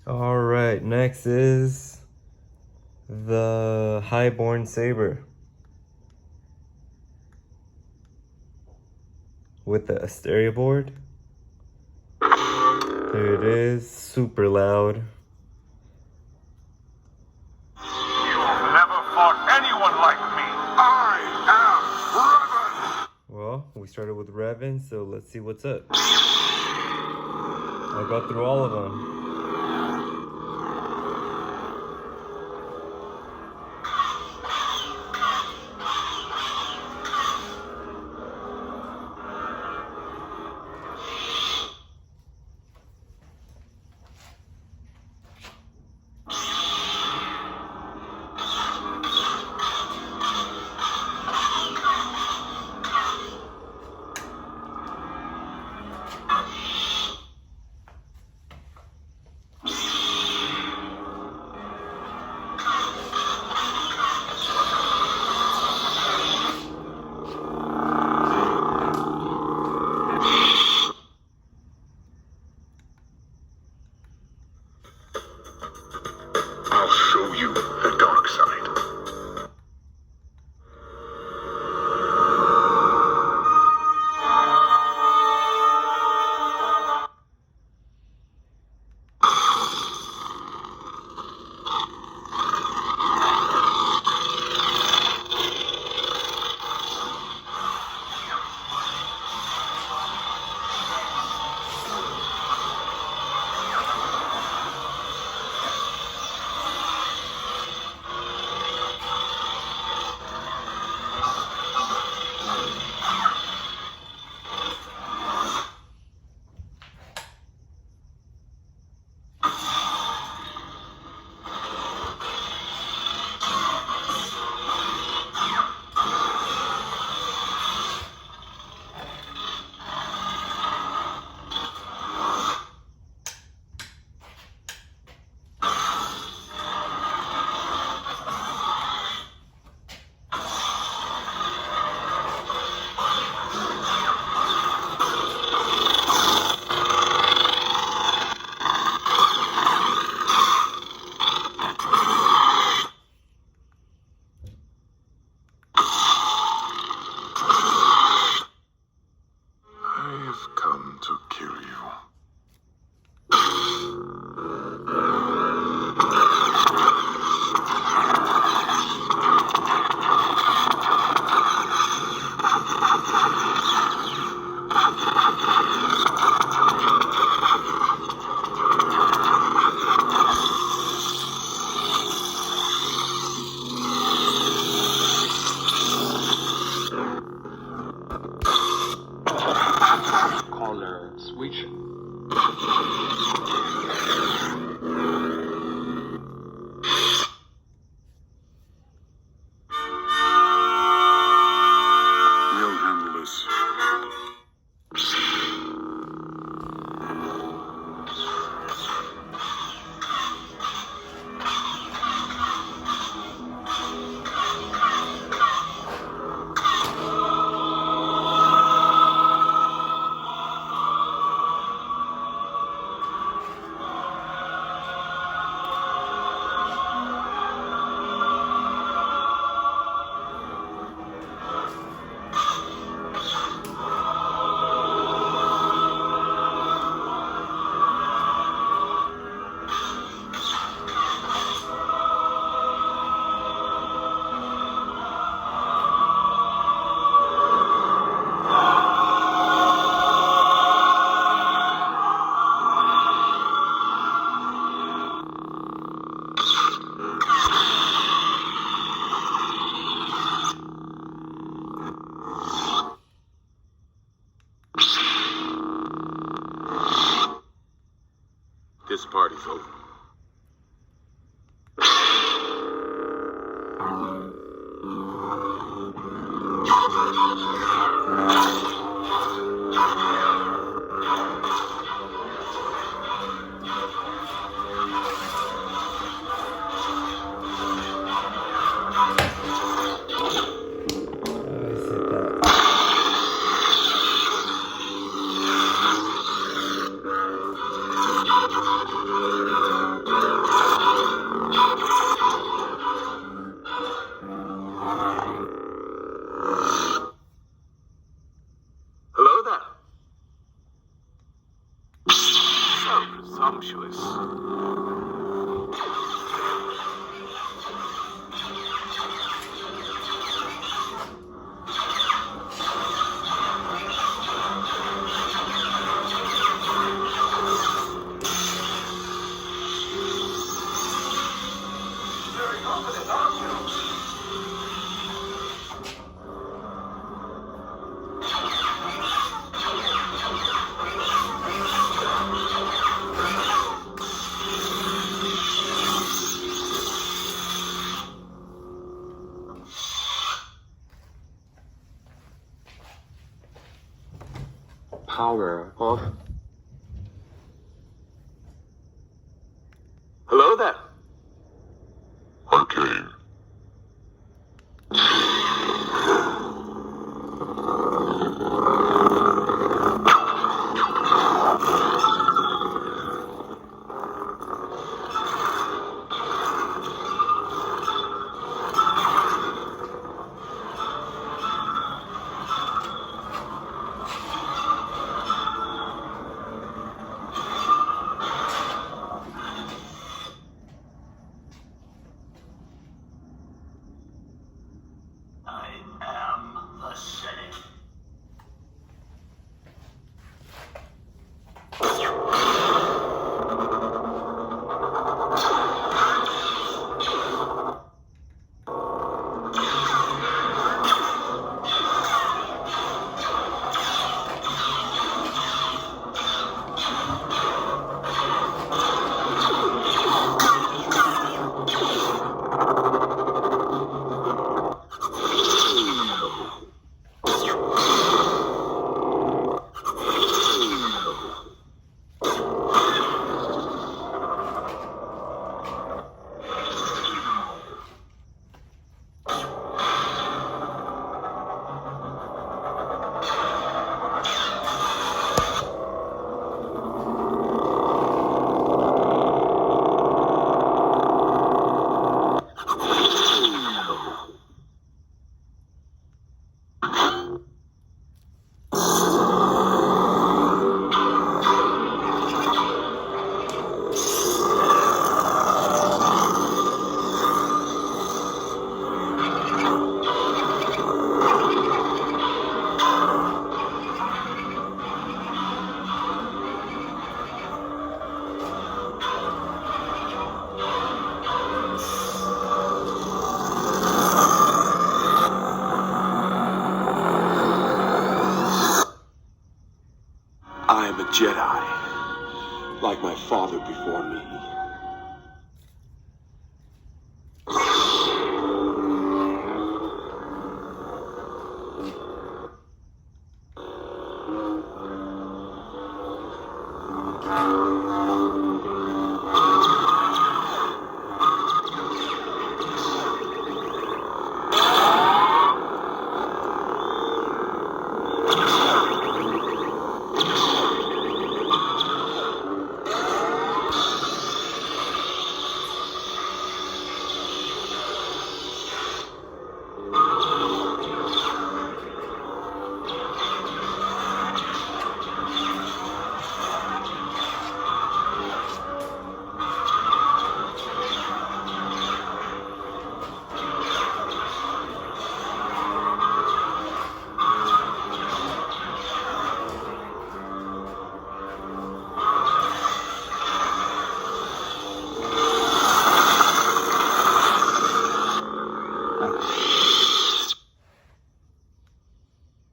All right, next is the Highborn Saber with the Asteria board. There it is, super loud. You've never fought anyone like me. I am Revan. Well, we started with Revan, so let's see what's up. I got through all of them. I'll show you the dark side. I've come to kill you. Color switch. We'll handle this. This party's over. sumptuous. Very confident, aren't you? Power off. Hello there. Arcane. I am the Senate. I am a Jedi, like my father before me.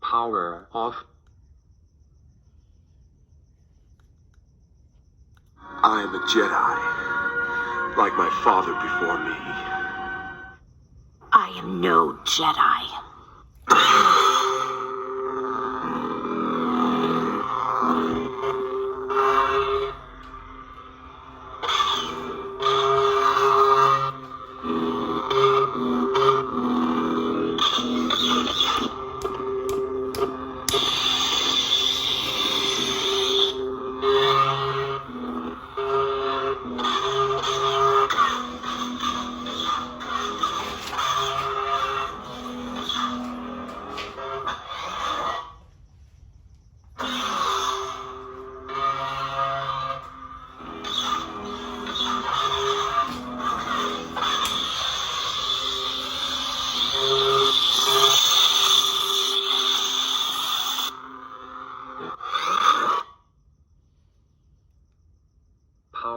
Power off. I am a Jedi, like my father before me. I am no Jedi.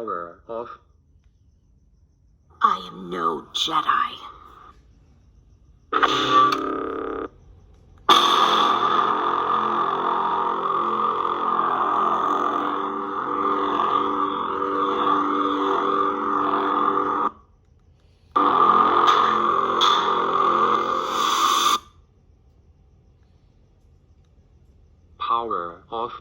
power of I am no Jedi. power of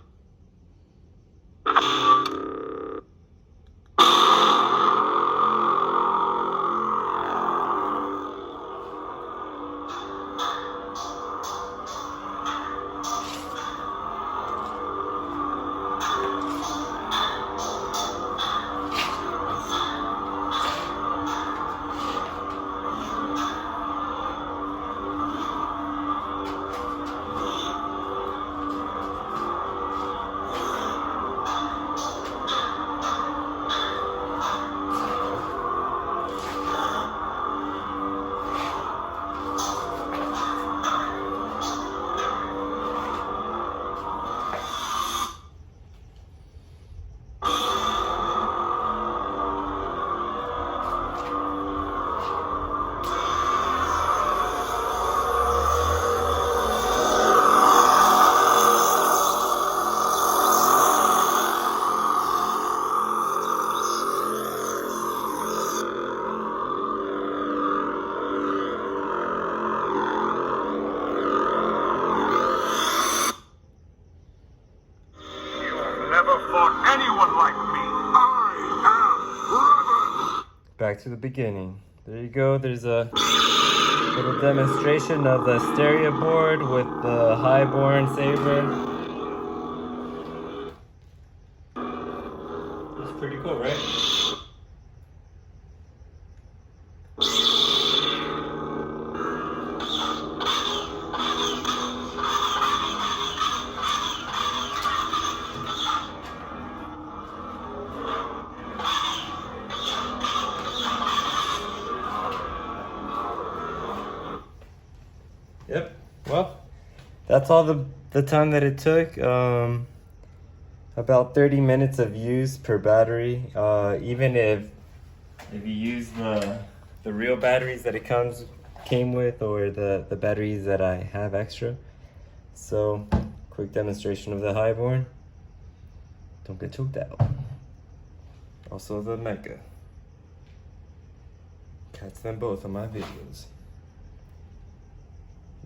You have never fought anyone like me. I am Revan. Back to the beginning. There you go. There's a little demonstration of the stereo board with the highborn saber. That's pretty cool, right? Yep. Well, that's all the time that it took. About 30 minutes of use per battery. Even if you use the real batteries that it came with, or the batteries that I have extra. So, quick demonstration of the highborn. Don't get choked out. Also the Mecha. Catch them both on my videos.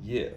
Yeah.